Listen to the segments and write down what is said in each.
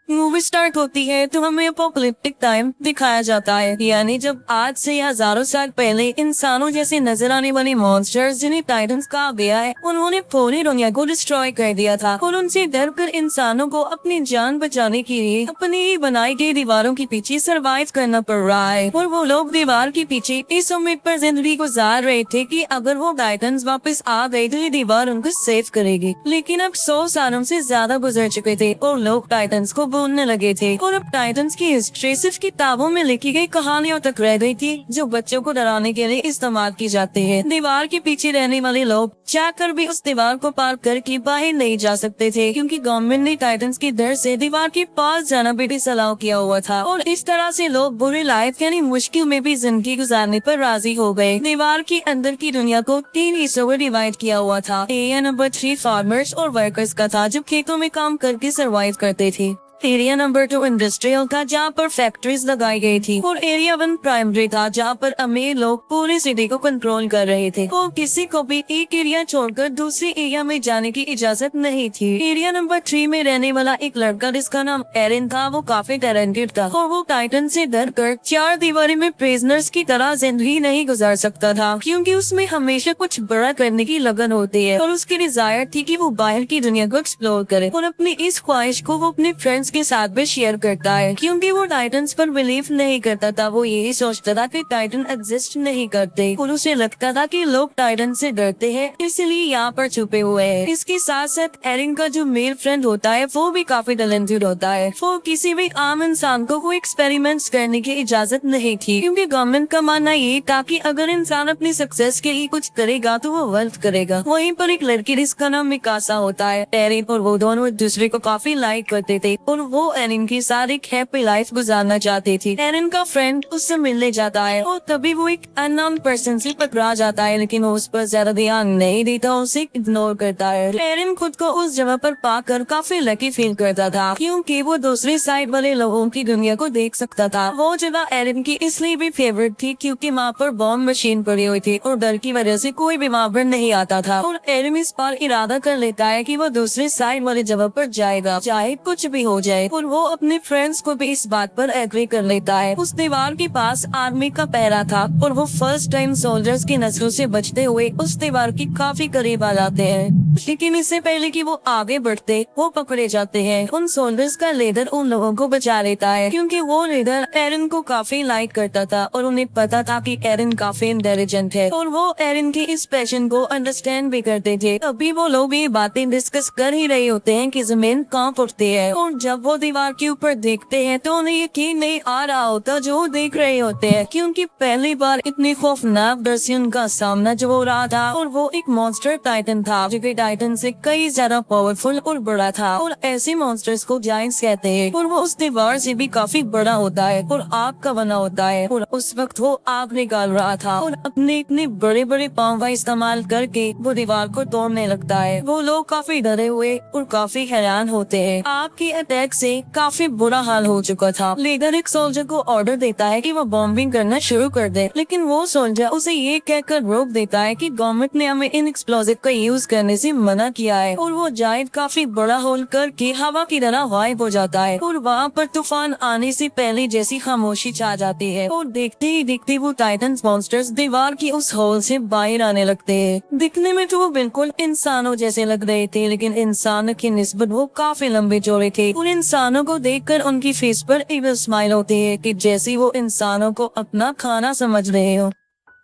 Movie start होती है तो हमें अपोकलिप्टिक टाइम दिखाया जाता है, यानी जब आज से हजारों साल पहले इंसानों जैसे नजर आने वाले मॉन्स्टर्स जिन्हें टाइटन्स कहा गया है, उन्होंने पूरी दुनिया को डिस्ट्रॉय कर दिया था और उनसे डरकर इंसानों को अपनी जान बचाने के लिए अपनी ही बनाई गई दीवारों के पीछे सरवाइव करना पड़ रहा है। और वो लोग दीवार के पीछे इस उम्मीद पर जिंदगी गुजार रहे थे कि अगर वो टाइटन्स वापस आ गए तो ये दीवार उनको सेव करेगी। लेकिन अब 100 सालों से ज्यादा गुजर चुके थे और लोग टाइटन्स को भूलने लगे थे और अब टाइटन्स की हिस्ट्री सिर्फ किताबों में लिखी गई कहानियों तक रह गई थी, जो बच्चों को डराने के लिए इस्तेमाल की जाती है। दीवार के पीछे रहने वाले लोग चाहकर भी उस दीवार को पार करके बाहर नहीं जा सकते थे, क्योंकि गवर्नमेंट ने टाइटन्स के डर से दीवार के पास जाना भी डिसअलाउ किया हुआ था। और इस तरह से लोग बुरी लाइफ यानी मुश्किल में भी जिंदगी गुजारने पर राजी हो गए। दीवार के अंदर की दुनिया को 3 हिस्सों में डिवाइड किया हुआ था। एरिया नंबर 3 फार्मर्स और वर्कर्स का था, जो खेतों में काम करके सरवाइव करते थे। एरिया नंबर 2 इंडस्ट्रियल था, जहाँ पर फैक्ट्रीज लगाई गई थी। और एरिया 1 प्राइमरी था, जहाँ पर अमीर लोग पूरी सिटी को कंट्रोल कर रहे थे और किसी को भी एक एरिया छोड़कर दूसरी एरिया में जाने की इजाजत नहीं थी। एरिया नंबर 3 में रहने वाला एक लड़का जिसका नाम एरिन था, वो काफी टैलेंटेड था और वो टाइटन से डरकर 4 दीवारी में प्रिजनर्स की तरह जिंदगी नहीं गुजार सकता था, क्योंकि उसमें हमेशा कुछ बड़ा करने की लगन होती है और उसकी डिजायर थी कि वो बाहर की दुनिया को एक्सप्लोर करे। और अपनी इस ख्वाहिश को वो अपने फ्रेंड्स के साथ भी शेयर करता है, क्योंकि वो टाइटन्स पर बिलीव नहीं करता था। वो यही सोचता था कि टाइटन एग्जिस्ट नहीं करते और उसे लगता था कि लोग टाइटन से डरते हैं, इसलिए यहाँ पर छुपे हुए हैं। इसके साथ साथ एरिन का जो मेल फ्रेंड होता है वो भी काफी टैलेंटेड होता है। वो किसी भी आम इंसान को कोई एक्सपेरिमेंट्स करने की इजाजत नहीं थी, क्योंकि गवर्नमेंट का मानना ये था कि अगर इंसान अपनी सक्सेस के लिए कुछ करेगा तो वो वर्थ करेगा। वहीं पर एक लड़की जिसका नाम मिकासा होता है, एरिन और वो दोनों एक दूसरे को काफी लाइक करते थे और वो एरिन की सारी एक हैप्पी लाइफ गुजारना चाहती थी। एरिन का फ्रेंड उससे मिलने जाता है और तभी वो एक अननोन पर्सन से टकरा जाता है, लेकिन वो उस पर ज्यादा ध्यान नहीं देता, उसे इग्नोर करता है। एरिन खुद को उस जगह पर पाकर काफी लकी फील करता था, क्योंकि वो दूसरी साइड वाले लोगों की दुनिया को देख सकता था। वो जगह एरिन की इसलिए भी फेवरेट थी क्योंकि वहाँ पर बॉम्ब मशीन पड़ी हुई थी और डर की वजह से कोई भी वहाँ पर नहीं आता था। और एरिन इस बार इरादा कर लेता है कि वो दूसरी साइड वाली जगह पर जाएगा, चाहे कुछ भी हो जाए। और वो अपने फ्रेंड्स को भी इस बात पर एग्री कर लेता है। उस दीवार के पास आर्मी का पहरा था और वो फर्स्ट टाइम सोल्जर्स की नजरों से बचते हुए उस दीवार के काफी करीब आ जाते हैं, लेकिन इससे पहले कि वो आगे बढ़ते वो पकड़े जाते हैं। उन सोल्जर्स का लीडर उन लोगों को बचा लेता है, क्योंकि वो लीडर एरिन को काफी लाइक करता था और उन्हें पता था कि एरिन काफी इंटेलिजेंट है और वो एरिन की इस पैशन को अंडरस्टैंड भी करते थे। अभी वो लोग ये बातें डिस्कस कर ही रहे होते हैं कि जमीन कांप उठती है और जब वो दीवार के ऊपर देखते हैं तो उन्हें यकीन नहीं आ रहा होता जो वो देख रहे होते हैं, क्योंकि पहली बार इतनी खौफनाक डर से उनका सामना जो हो रहा था। और वो एक मॉन्स्टर टाइटन था, जो कि टाइटन से कई ज्यादा पावरफुल और बड़ा था और ऐसे मॉन्स्टर्स को जायंट्स कहते हैं। और वो उस दीवार से भी काफी बड़ा होता है और आग का बना होता है और उस वक्त वो आग निकाल रहा था और अपने इतने बड़े बड़े पाँव का इस्तेमाल करके वो दीवार को तोड़ने लगता है। वो लोग काफी डरे हुए और काफी हैरान होते हैं। आग के अटैक से काफी बुरा हाल हो चुका था। लीडर एक सोल्जर को ऑर्डर देता है कि वो बॉम्बिंग करना शुरू कर दे, लेकिन वो सोल्जर उसे ये कहकर रोक देता है कि गवर्नमेंट ने हमें इन एक्सप्लोजिव का यूज करने से मना किया है। और वो जायंट काफी बड़ा होल करके हवा की तरह गायब हो जाता है और वहाँ पर तूफान आने से पहले जैसी खामोशी छा जाती है और देखते ही देखते वो टाइटन्स मॉन्स्टर्स दीवार की उस होल से बाहर आने लगते हैं। दिखने में तो वो बिल्कुल इंसानों जैसे लग रहे थे, लेकिन इंसानों की निस्बत वो काफी लंबे चौड़े थे और इंसानों को देखकर उनकी फेस पर इविल स्माइल होती है कि जैसे वो इंसानों को अपना खाना समझ रहे हो।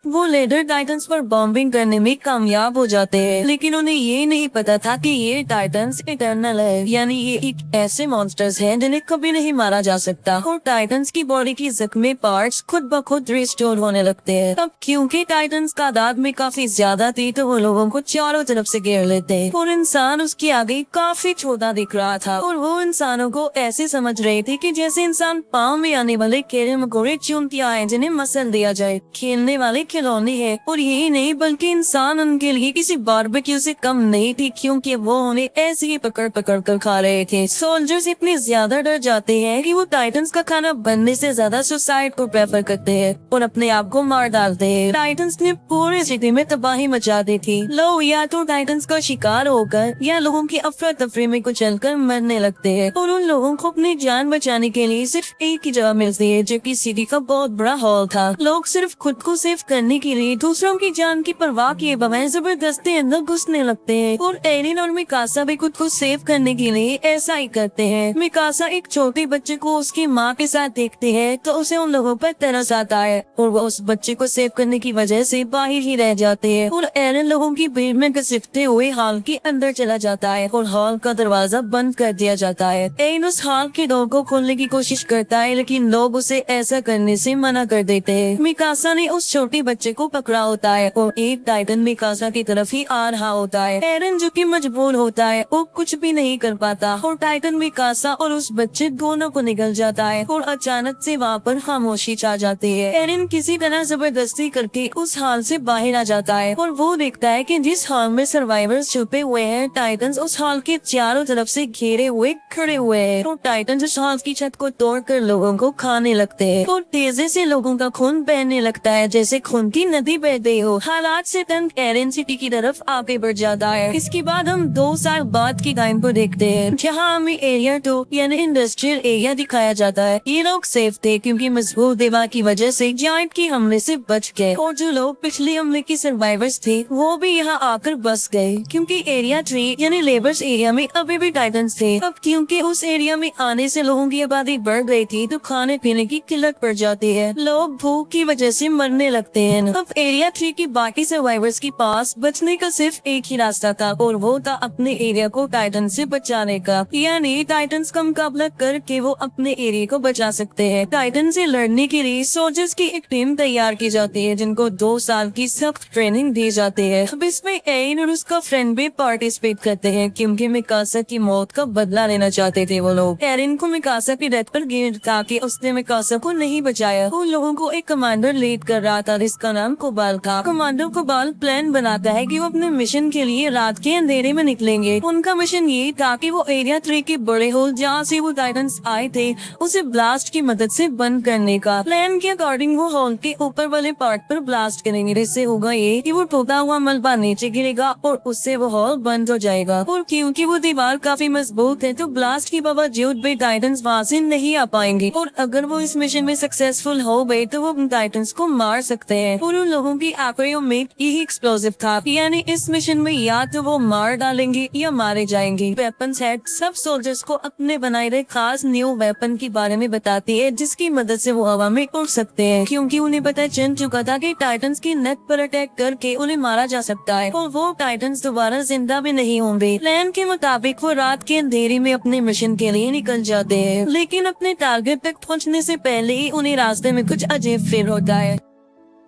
वो लीडर टाइटन्स पर बॉम्बिंग करने में कामयाब हो जाते हैं, लेकिन उन्हें ये नहीं पता था कि ये टाइटन्स इटर्नल है, यानी ये एक ऐसे मॉन्स्टर्स हैं जिन्हें कभी नहीं मारा जा सकता। और टाइटन्स की बॉडी की जख्मी पार्ट्स खुद ब खुद रिस्टोर होने लगते हैं। अब क्योंकि टाइटन्स तादाद में काफी ज्यादा थी तो वो लोगों को चारों तरफ से घेर लेते हैं और इंसान उसके आगे काफी छोटा दिख रहा था और वो इंसानों को ऐसे समझ रहे थे कि जैसे इंसान पाँव में आने वाले कीड़े मकोड़े चूंटियां हैं जिन्हें मसल दिया जाए। खेलने वाले खिलौने हैं और यही नहीं बल्कि इंसान उनके लिए किसी बारबेक्यू से कम नहीं थी, क्योंकि वो उन्हें ऐसे ही पकड़ पकड़ कर खा रहे थे। सोल्जर्स इतने ज्यादा डर जाते हैं कि वो टाइटन्स का खाना बनने से ज्यादा सुसाइड को प्रेफर करते हैं और अपने आप को मार डालते हैं। टाइटन्स ने पूरे सिटी में तबाही मचा दी थी। लोग या तो टाइटन्स का शिकार होकर या लोगों की अफरा तफरी में कुचल कर मरने लगते हैं और उन लोगों को अपनी जान बचाने के लिए सिर्फ एक ही जगह मिलती है, जो कि सिटी का बहुत बड़ा हॉल था। लोग सिर्फ खुद को सेव करने के लिए दूसरों की जान की परवाह किए बगैर जबरदस्ती अंदर घुसने लगते हैं और एरिन और मिकासा भी खुद को सेव करने के लिए ऐसा ही करते हैं। मिकासा एक छोटे बच्चे को उसकी माँ के साथ देखते हैं तो उसे उन लोगों पर तरस आता है और वो उस बच्चे को सेव करने की वजह से बाहर ही रह जाते हैं और एरिन लोगों की भीड़ में घसीटते हुए हॉल के अंदर चला जाता है और हॉल का दरवाजा बंद कर दिया जाता है। एरिन उस हॉल के डोर को खोलने की कोशिश करता है, लेकिन लोग उसे ऐसा करने से मना कर देते हैं। मिकासा ने उस छोटे बच्चे को पकड़ा होता है और एक टाइटन मिकासा की तरफ ही आ रहा होता है। एरिन जो कि मजबूर होता है वो कुछ भी नहीं कर पाता और टाइटन मिकासा और उस बच्चे दोनों को निकल जाता है और अचानक से वहाँ पर खामोशी छा जाती है। एरिन किसी तरह जबरदस्ती करके उस हॉल से बाहर आ जाता है और वो देखता है कि जिस हॉल में सर्वाइवर्स छुपे हुए हैं, टाइटन्स उस हॉल के चारों तरफ से घेरे हुए खड़े हुए हैं और टाइटन्स उस हॉल की छत को तोड़कर लोगों को खाने लगते हैं और तेजी से लोगों का खून बहने लगता है जैसे खून की नदी बह गई हो। हालात से तंग एरिन सिटी की तरफ आगे बढ़ जाता है। इसके बाद हम 2 साल बाद की टाइम को देखते हैं, जहाँ हमें एरिया 2 यानी इंडस्ट्रियल एरिया दिखाया जाता है। ये लोग सेफ थे क्योंकि मजबूत दीवार की वजह से जायंट की हमले से बच गए और जो लोग पिछले हमले के सर्वाइवर्स थे वो भी यहाँ आकर बस गए, क्योंकि एरिया 3 यानी लेबर्स एरिया में अभी भी टाइटन्स थे। अब क्योंकि उस एरिया में आने से लोगों की आबादी बढ़ गई थी तो खाने पीने की किल्लत पड़ जाती है, लोग भूख की वजह से मरने लगते हैं। अब एरिया 3 की बाकी सर्वाइवर्स के पास बचने का सिर्फ एक ही रास्ता था और वो था अपने एरिया को टाइटन से बचाने का, यानी टाइटन्स का मुकाबला करके वो अपने एरिया को बचा सकते हैं। टाइटन से लड़ने के लिए सोल्जर्स की एक टीम तैयार की जाती है जिनको 2 साल की सख्त ट्रेनिंग दी जाती है। अब इसमें एरिन और उसका फ्रेंड भी पार्टिसिपेट करते हैं क्योंकि मिकासा की मौत का बदला लेना चाहते थे वो लोग। एरिन को मिकासा की डेथ पर गिल्ट था कि उसने मिकासा को नहीं बचाया। उन लोगों को एक कमांडर लीड कर रहा था जिसका नाम कोबाल था। कमांडर कोबाल प्लान बनाता है कि वो अपने मिशन के लिए रात के अंधेरे में निकलेंगे। उनका मिशन ये था कि वो एरिया 3 के बड़े होल जहाँ से वो टाइटन्स आए थे उसे ब्लास्ट की मदद से बंद करने का। प्लान के अकॉर्डिंग वो हॉल के ऊपर वाले पार्ट पर ब्लास्ट करेंगे, जिससे होगा ये कि वो टूटा हुआ मलबा नीचे गिरेगा और उससे वो हॉल बंद हो जाएगा। और क्योंकि वो दीवार काफी मजबूत है तो ब्लास्ट के बावजूद भी टाइटन्स वहाँ से नहीं आ पाएंगे और अगर वो इस मिशन में सक्सेसफुल हो गए तो वो टाइटन्स को मार सकते हैं। और उन लोगों की आखिरी उम्मीद यही एक्सप्लोसिव था, यानी इस मिशन में या तो वो मार डालेंगे या मारे जाएंगे। वेपन सेट सब सोल्जर्स को अपने बनाए गए खास न्यू वेपन के बारे में बताती है जिसकी मदद से वो हवा में उड़ सकते हैं, क्योंकि उन्हें पता चल चुका था कि टाइटन्स की नेक पर अटैक करके उन्हें मारा जा सकता है और वो टाइटन्स दोबारा जिंदा भी नहीं होंगे। प्लान के मुताबिक वो रात के अंधेरे में अपने मिशन के लिए निकल जाते हैं, लेकिन अपने टारगेट तक पहुंचने से पहले ही उन्हें रास्ते में कुछ अजीब फील होता है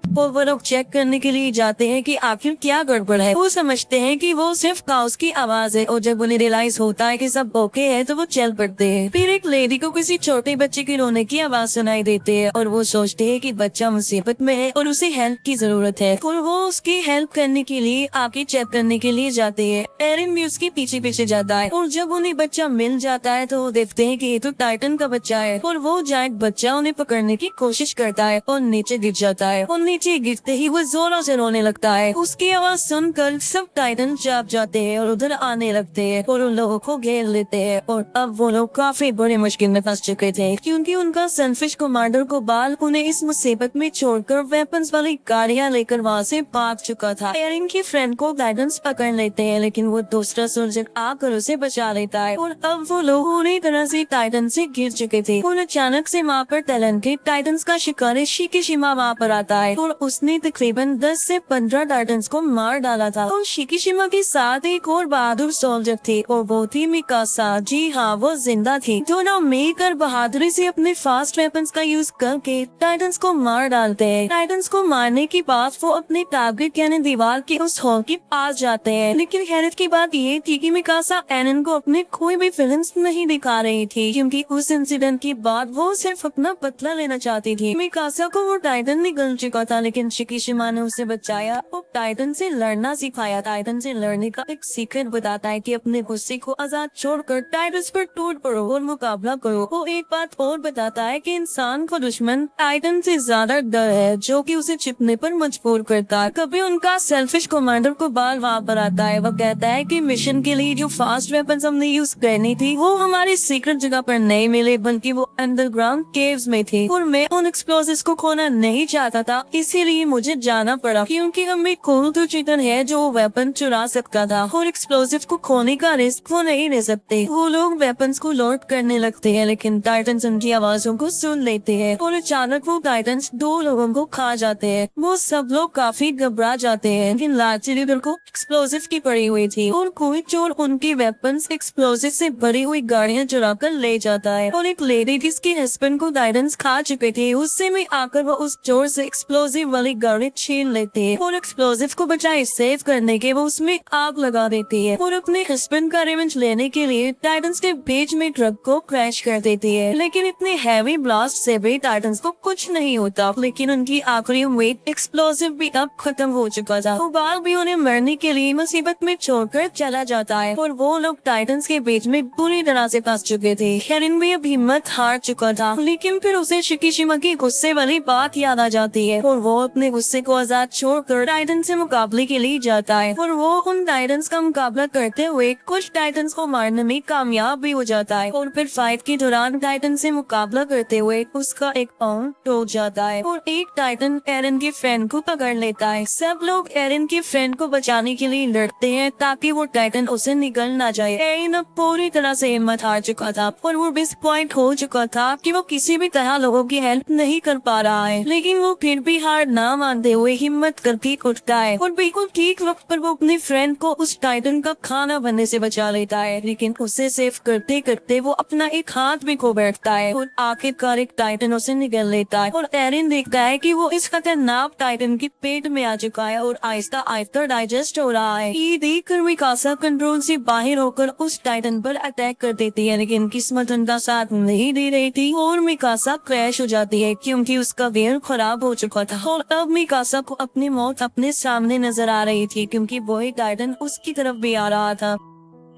और वो लोग चेक करने के लिए जाते हैं कि आखिर क्या गड़बड़ है। वो समझते हैं कि वो सिर्फ काउस की आवाज है और जब उन्हें रियलाइज होता है कि सब ओके है तो वो चल पड़ते हैं। फिर एक लेडी को किसी छोटे बच्चे के रोने की आवाज सुनाई देती है और वो सोचते हैं कि बच्चा मुसीबत में है और उसे हेल्प की जरूरत है और वो उसकी हेल्प करने के लिए आगे चेक करने के लिए जाते हैं। एरिन भी उसके पीछे पीछे जाता है और जब उन्हें बच्चा मिल जाता है तो वो देखते हैं कि ये तो टाइटन का बच्चा है और वो जायंट बच्चा उन्हें पकड़ने की कोशिश करता है और नीचे गिर जाता है और नीचे गिरते ही वो जोरों से रोने लगता है। उसकी आवाज सुनकर सब टाइटन जाग जाते हैं और उधर आने लगते हैं और उन लोगों को घेर लेते हैं और अब वो लोग काफी बड़ी मुश्किल में फंस चुके थे क्योंकि उनका सनफिश कमांडर कोबाल उन्हें इस मुसीबत में छोड़कर वेपन्स वाली गाड़ियां लेकर वहाँ से भाग चुका था। एरिन की फ्रेंड को टाइटन्स पकड़ लेते हैं लेकिन वो दूसरा सोल्जर आकर उसे बचा लेता है और अब वो लोग पूरी तरह से टाइटन से गिर चुके थे और अचानक से वहाँ पर टैलेंट के टाइटन्स का शिकारी शिकिशिमा वहाँ पर आता है और उसने तकरीबन 10 से 15 टाइटन्स को मार डाला था। और शिकिशिमा के साथ एक और बहादुर सोल्जर थे और वो थी मिकासा। जी हाँ, वो जिंदा थी। दोनों मिलकर बहादुरी से अपने फास्ट वेपन्स का यूज करके टाइटन्स को मार डालते हैं। टाइटन्स को मारने के बाद वो अपने टारगेट यानी दीवार के उस हॉल के पास जाते हैं, लेकिन हैरत की बात ये थी कि मिकासा एरिन को अपने कोई भी फीलिंग्स नहीं दिखा रही थी क्योंकि उस इंसिडेंट के बाद वो सिर्फ अपना बदला लेना चाहती थी। मिकासा को वो टाइटन निकल चुका था लेकिन शिकीशिमा ने उसे बचाया। वो टाइटन से लड़ना सिखाया। टाइटन से लड़ने का एक सीक्रेट बताता है कि अपने गुस्से को आजाद छोड़कर टाइटस पर टूट पड़ो और मुकाबला करो। वो एक बात और बताता है कि इंसान को दुश्मन टाइटन से ज्यादा डर है, जो कि उसे छिपने पर मजबूर करता है। कभी उनका सेल्फिश कमांडर को बाल वहाँ पर आता है। वो कहता है कि मिशन के लिए जो फास्ट वेपन्स हमने यूज करनी थी वो हमारी सीक्रेट जगह पर नहीं मिले, बल्कि वो अंडरग्राउंड केव्स में थी और मैं उन एक्सप्लोसिव्स को खोना नहीं चाहता था, इसीलिए मुझे जाना पड़ा। क्योंकि हम एक कोल तो चीटर है जो वेपन चुरा सकता था और एक्सप्लोसिव को खोने का रिस्क वो नहीं ले सकते। वो लोग वेपन्स को लोड करने लगते हैं, लेकिन टाइटन्स उनकी आवाजों को सुन लेते हैं और अचानक वो टाइटन्स 2 लोगों को खा जाते हैं। वो सब लोग काफी घबरा जाते हैं, लेकिन लार्जी लीडर को एक्सप्लोसिव की पड़ी हुई थी और कोई चोर उनकी वेपन्स एक्सप्लोसिव से भरी हुई गाड़ियां चुरा कर ले जाता है। और एक लेडी जिसके हस्बैंड को टाइटन्स खा चुके थे, उससे में आकर वो उस चोर से एक्सप्लोसिव वाली गाड़ी छीन लेते हैं और एक्सप्लोसिव को बचाए सेव करने के वो उसमें आग लगा देती है और अपने हस्बैंड का रिवेंज लेने के लिए टाइटन्स के बीच में ट्रक को क्रैश कर देती है। लेकिन इतने हैवी ब्लास्ट से भी टाइटन्स को कुछ नहीं होता, लेकिन उनकी आखिरी उम्मीद एक्सप्लोसिव भी अब खत्म हो चुका था। उबाल भी उन्हें मरने के लिए मुसीबत में छोड़कर चला जाता है और वो लोग टाइटन्स के बीच में बुरी तरह से फंस चुके थे। एरिन भी अब हिम्मत हार चुका था, लेकिन फिर उसे शिकीशिमा की गुस्से वाली बात याद आ जाती है और वो अपने गुस्से को आजाद छोड़कर टाइटन से मुकाबले के लिए जाता है और वो उन टाइटन्स का मुकाबला करते हुए कुछ टाइटन्स को मारने में कामयाब भी हो जाता है। और फिर फाइट के दौरान टाइटन से मुकाबला करते हुए उसका एक अंग टूट जाता है और एक टाइटन एरिन के फ्रेंड को पकड़ लेता है। सब लोग एरिन के फ्रेंड को बचाने के लिए लड़ते हैं ताकि वो टाइटन उसे निगल ना जाए। एरिन अब पूरी तरह से हिम्मत हार चुका था और वो डिसअपॉइंट हो चुका था कि वो किसी भी तरह लोगों की हेल्प नहीं कर पा रहा है, लेकिन वो फिर भी हार ना मानते हुए हिम्मत करके उठता है और बिल्कुल ठीक वक्त पर वो अपने फ्रेंड को उस टाइटन का खाना बनने से बचा लेता है। लेकिन उसे सेव करते करते वो अपना एक हाथ भी खो बैठता है और आखिरकार एक टाइटन उसे निगल लेता है और एरिन देखता है कि वो इस खतरनाक टाइटन के पेट में आ चुका है और आहिस्ता आहिस्ता डाइजेस्ट हो रहा है। ये देखकर मिकासा कंट्रोल से बाहर होकर उस टाइटन पर अटैक कर देती है, लेकिन किस्मत उनका साथ नहीं दे रही थी और मिकासा क्रैश हो जाती है क्योंकि उसका गियर खराब हो चुका था। और अब मिकासा को अपनी मौत अपने सामने नजर आ रही थी क्योंकि वही टाइटन उसकी तरफ भी आ रहा था।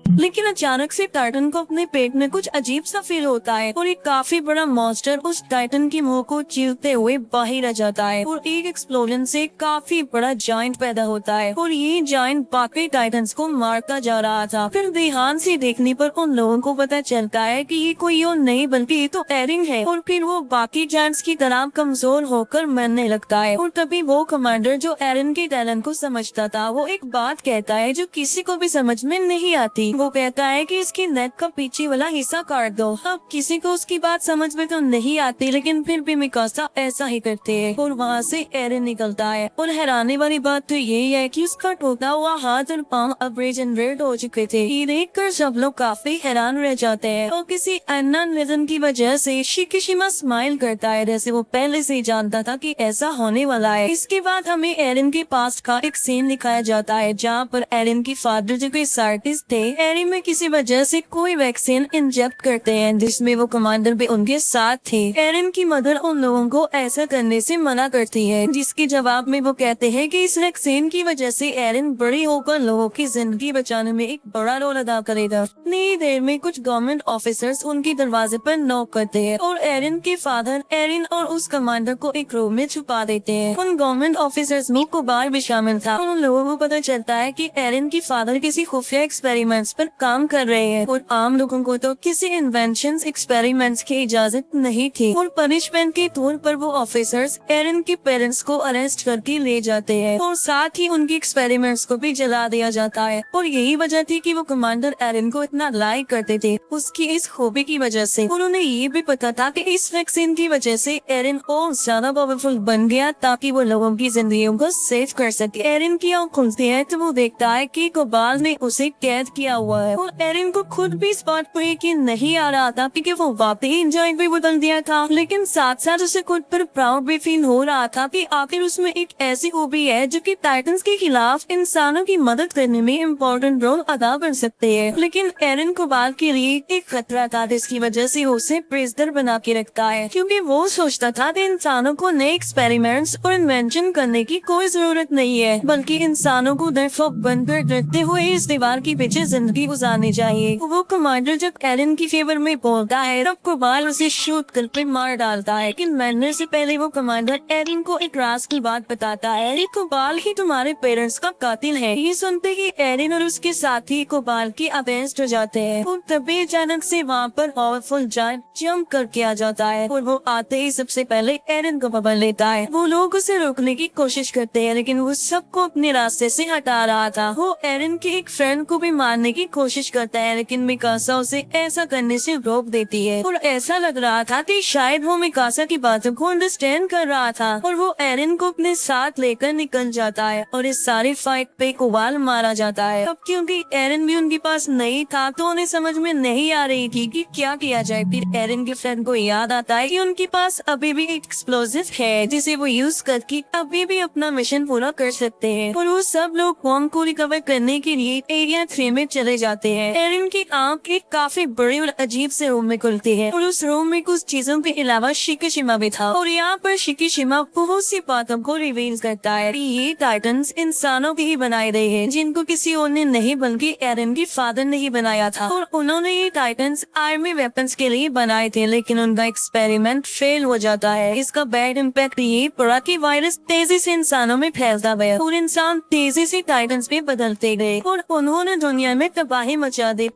लेकिन अचानक से टाइटन को अपने पेट में कुछ अजीब सा फील होता है और एक काफी बड़ा मॉन्स्टर उस टाइटन की मुंह को चीरते हुए बाहर आ जाता है और एक एक्सप्लोजन से काफी बड़ा जायंट पैदा होता है और ये जायंट बाकी टाइटन्स को मारता जा रहा था। फिर ध्यान से देखने पर उन लोगों को पता चलता है कि ये कोई और नहीं बल्कि ये तो एरिन है और फिर वो बाकी जायंट्स की तरह कमजोर होकर मरने लगता है। और तभी वो कमांडर जो एरिन के टैलेंट को समझता था वो एक बात कहता है जो किसी को भी समझ में नहीं आती। वो कहता है कि इसकी नेक का पीछे वाला हिस्सा काट दो। अब किसी को उसकी बात समझ में तो नहीं आती, लेकिन फिर भी मिकासा ऐसा ही करते हैं और वहाँ से एरिन निकलता है। और हैरानी वाली बात तो यही है कि उसका टूटा हुआ हाथ और पाँव अब रीजनरेट हो चुके थे। ये देखकर सब लोग काफी हैरान रह जाते हैं और किसी अननोन रीजन की वजह से शिकीशिमा स्माइल करता है जैसे वो पहले से ही जानता था कि ऐसा होने वाला है। इसके बाद हमें एरिन के पास्ट का एक सीन दिखाया जाता है जहाँ पर एरिन की फादर जो कोई साइंटिस्ट थे एरिन में किसी वजह से कोई वैक्सीन इंजेक्ट करते हैं जिसमें वो कमांडर भी उनके साथ थे। एरिन की मदर उन लोगों को ऐसा करने से मना करती है, जिसके जवाब में वो कहते हैं कि इस वैक्सीन की वजह से एरिन बड़ी होकर लोगों की जिंदगी बचाने में एक बड़ा रोल अदा करेगा। इतनी देर में कुछ गवर्नमेंट ऑफिसर्स उनके दरवाजे पर नॉक करते हैं और एरिन के फादर एरिन और उस कमांडर को एक रूम में छुपा देते हैं। उन गवर्नमेंट ऑफिसर्स में कुबार भी शामिल था। उन लोगों को पता चलता है कि एरिन की फादर किसी खुफिया एक्सपेरिमेंट्स पर काम कर रहे हैं और आम लोगों को तो किसी इन्वेंशन एक्सपेरिमेंट्स की इजाजत नहीं थी और पनिशमेंट के तौर पर वो ऑफिसर्स एरिन के पेरेंट्स को अरेस्ट करके ले जाते हैं और साथ ही उनकी एक्सपेरिमेंट्स को भी जला दिया जाता है। और यही वजह थी कि वो कमांडर एरिन को इतना लाइक करते थे उसकी इस खूबी की वजह से। और उन्हें ये भी पता था कि इस वैक्सीन की वजह से एरिन और ज्यादा पावरफुल बन गया ताकि वो लोगों की जिंदगियों को सेव कर सके। एरिन की आँख खुलती है तो वो देखता है कि कोबाल ने उसे कैद किया हुआ है। और एरिन को खुद भी इस बात पर यकीन नहीं आ रहा था क्योंकि वो वाकई इंजॉइंग भी बदल दिया था, लेकिन साथ साथ उसे खुद पर प्राउड भी फील हो रहा था कि आखिर उसमें एक ऐसी खूबी है जो कि टाइटंस के खिलाफ इंसानों की मदद करने में इम्पोर्टेंट रोल अदा कर सकते हैं। लेकिन एरिन कोबाल के लिए एक खतरा था जिसकी वजह से उसे प्रिजनर बना के रखता है, क्योंकि वो सोचता था कि इंसानों को नए एक्सपेरिमेंट्स और इन्वेंशन करने की कोई जरूरत नहीं है, बल्कि इंसानों को डरपोक बनकर डरते हुए इस दीवार के पीछे जिंदगी गुजारनी चाहिए। वो कमांडर जब एरिन की फेवर में बोलता है तब कोबाल उसे शूट करके मार डालता है, लेकिन मरने से पहले वो कमांडर एरिन को एक राज की बात बताता है कि कोबाल ही तुम्हारे पेरेंट्स का कातिल है। ये सुनते ही एरिन और उसके साथी कोबाल की अगेंस्ट हो जाते हैं। और तभी अचानक से वहाँ पर पावरफुल जायंट जंप करके आ जाता है और वो आते ही सबसे पहले एरिन को पकड़ लेता है। वो लोग उसे रोकने की कोशिश करते हैं, लेकिन वो सबको अपने रास्ते से हटा रहा था। वो एरिन के एक फ्रेंड को भी मारने की कोशिश करता है, लेकिन मिकासा उसे ऐसा करने से रोक देती है। और ऐसा लग रहा था कि शायद वो मिकासा की बातों को अंडरस्टैंड कर रहा था और वो एरिन को अपने साथ लेकर निकल जाता है और इस सारी फाइट पे कोबाल मारा जाता है। अब क्योंकि एरिन भी उनके पास नहीं था तो उन्हें समझ में नहीं आ रही थी कि क्या किया जाए। फिर एरिन के फ्रेंड को याद आता है कि उनके पास अभी भी एक एक्सप्लोजिव है जिसे वो यूज करके अभी भी अपना मिशन पूरा कर सकते हैं। और वो सब लोग बॉम्ब को रिकवर करने के लिए एरिया 3 में चले जाते हैं। एरिन की आंख एक काफी बड़ी और अजीब से रूम में खुलती है और उस रूम में कुछ चीजों के अलावा शिकिशिमा भी था। और यहाँ पर शिकिशिमा बहुत सी बातों को रिवील करता है कि ये टाइटन्स इंसानों के ही बनाए गए हैं, जिनको किसी और ने नहीं बल्कि एरिन के फादर ने ही बनाया था। और उन्होंने ये टाइटन्स आर्मी वेपन्स के लिए बनाए थे, लेकिन उनका एक्सपेरिमेंट फेल हो जाता है। इसका बैड इम्पैक्ट ये पड़ा कि वायरस तेजी से इंसानों में फैलता गया और इंसान तेजी से टाइटन्स में बदलते गए और उन्होंने दुनिया में तबाही मचा दी।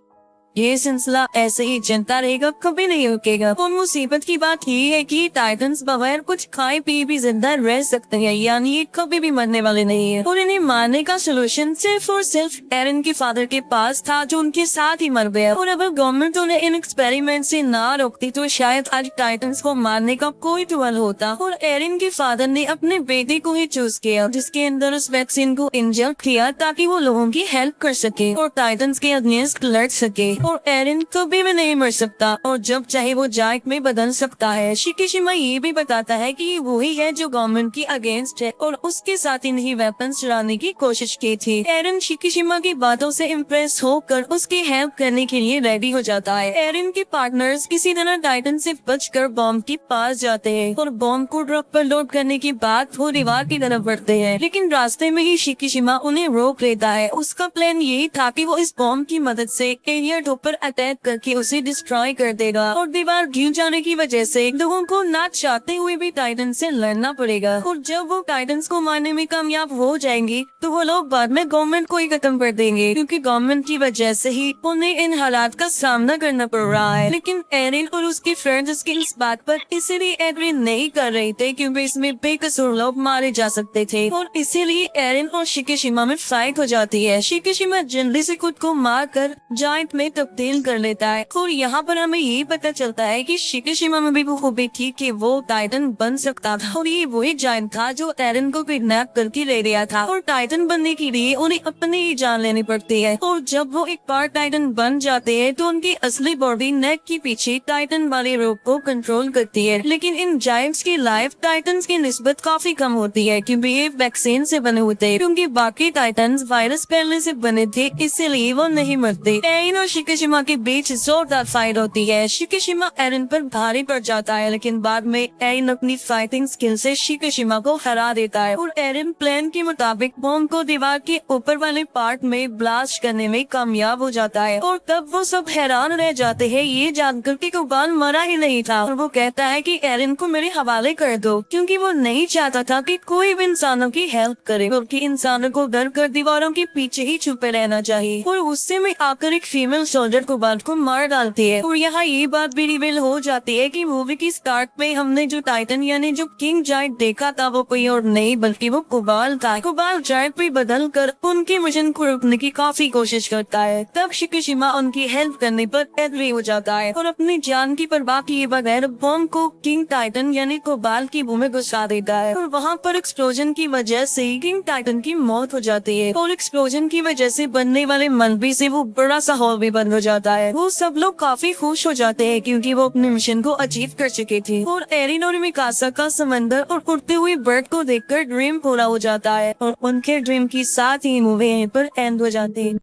ये सिलसिला ऐसे ही चलता रहेगा, कभी नहीं रुकेगा। और मुसीबत की बात ये है कि टाइटन्स बगैर कुछ खाए पिए भी जिंदा रह सकते हैं, यानी ये कभी भी मरने वाले नहीं है। और इन्हें मारने का सोल्यूशन सिर्फ और सिर्फ एरिन के फादर के पास था, जो उनके साथ ही मर गया। और अगर गवर्नमेंट उन्हें इन एक्सपेरिमेंट से ना रोकती तो शायद आज टाइटन्स को मारने का कोई टूल होता। और एरिन के फादर ने अपने बेटे को ही चूज किया, जिसके अंदर उस वैक्सीन को इंजेक्ट किया ताकि वो लोगों की हेल्प कर सके और टाइटन्स के अगेंस्ट लड़ सके। और एरिन कभी भी नहीं मर सकता और जब चाहे वो जायंट में बदल सकता है। शिकिशिमा ये भी बताता है कि वो ही है जो गवर्नमेंट की अगेंस्ट है और उसके साथ इन्हीं वेपन्स चलाने की कोशिश की थी। एरिन शिकिशिमा की बातों से इम्प्रेस होकर उसकी हेल्प करने के लिए रेडी हो जाता है। एरिन के पार्टनर्स किसी तरह टाइटन से बचकर बॉम्ब के पास जाते हैं और बॉम्ब को ट्रक पर लोड करने के बाद वो दीवार की तरफ बढ़ते हैं, लेकिन रास्ते में ही शिकिशिमा उन्हें रोक लेता है। उसका प्लान यही था कि वो इस बॉम्ब की मदद से एरिया 2 पर अटैक करके उसे डिस्ट्रॉय कर देगा और दीवार गिर जाने की वजह से लोगों को ना चाहते हुए भी टाइटन से लड़ना पड़ेगा। और जब वो टाइटन्स को मारने में कामयाब हो जाएंगी तो वो लोग बाद में गवर्नमेंट को ही खत्म कर देंगे, क्योंकि गवर्नमेंट की वजह से ही उन्हें इन हालात का सामना करना पड़ रहा है। लेकिन एरिन और उसके फ्रेंड्स उसकी इस बात पर इसीलिए एग्री नहीं कर रहे थे क्योंकि इसमें बेकसूर लोग मारे जा सकते थे और इसीलिए एरिन और शिकिशिमा में फाइट हो जाती है। शिकिशिमा जल्दी से खुद को मार कर जायंट में तब्दील कर लेता है और यहाँ पर हमें ये पता चलता है कि शिकिशिमा में भी वो खूबी थी कि वो टाइटन बन सकता था और ये वही जायंट था जो एरिन को किडनैप करके ले गया था। और टाइटन बनने के लिए उन्हें अपनी ही जान लेनी पड़ती है और जब वो एक बार टाइटन बन जाते हैं तो उनकी असली बॉडी नेक के पीछे टाइटन वाले रोग को कंट्रोल करती है। लेकिन इन जायंट्स की लाइफ टाइटन्स की निस्बत काफी कम होती है क्योंकि ये वैक्सीन से बने होते हैं, क्योंकि बाकी टाइटन्स वायरस फैलने से बने थे, इसलिए वो नहीं मरते। एरिन और शिकिशिमा के बीच जोरदार फाइट होती है। शिकिशिमा एरिन पर भारी पड़ जाता है, लेकिन बाद में एरिन अपनी फाइटिंग स्किल से शिकिशिमा को हरा देता है और एरिन प्लान के मुताबिक बॉम्ब को दीवार के ऊपर वाले पार्ट में ब्लास्ट करने में कामयाब हो जाता है। और तब वो सब हैरान रह जाते हैं ये जानकर कि कोबाल मरा ही नहीं था और वो कहता है कि एरिन को मेरे हवाले कर दो, क्योंकि वो नहीं चाहता था कि कोई भी इंसानों की हेल्प करे, बल्कि इंसानों को डर कर दीवारों के पीछे ही छुपे रहना चाहिए। और गुस्से में आकर एक फीमेल सोल्जर कोबाल्ट को मार डालती है। और यहाँ ये बात भी रिवील हो जाती है कि मूवी की स्टार्ट में हमने जो टाइटन यानी जो किंग जायंट देखा था वो कोई और नहीं बल्कि वो कोबाल्ट था। कोबाल्ट जायंट भी बदल कर उनके मिशन को रोकने की काफी कोशिश करता है। तब शिकिशिमा उनकी हेल्प करने पर एग्री हो जाता है और अपनी जान की परवाह किए बगैर बॉम्ब को किंग टाइटन यानी कोबाल्ट की मुंह में घुसा देता है। और वहाँ पर एक्सप्लोजन की वजह से किंग टाइटन की मौत हो जाती है और एक्सप्लोजन की वजह से बनने वाले मलबे से वो बड़ा सा हॉल भी बंद हो जाता है। वो सब लोग काफी खुश हो जाते हैं क्योंकि वो अपने मिशन को अचीव कर चुके थे। और एरिन और मिकासा का समंदर और उड़ते हुए बर्ड को देखकर ड्रीम पूरा हो जाता है और उनके ड्रीम की साथ ही मूवी यहीं पर एंड हो जाती है।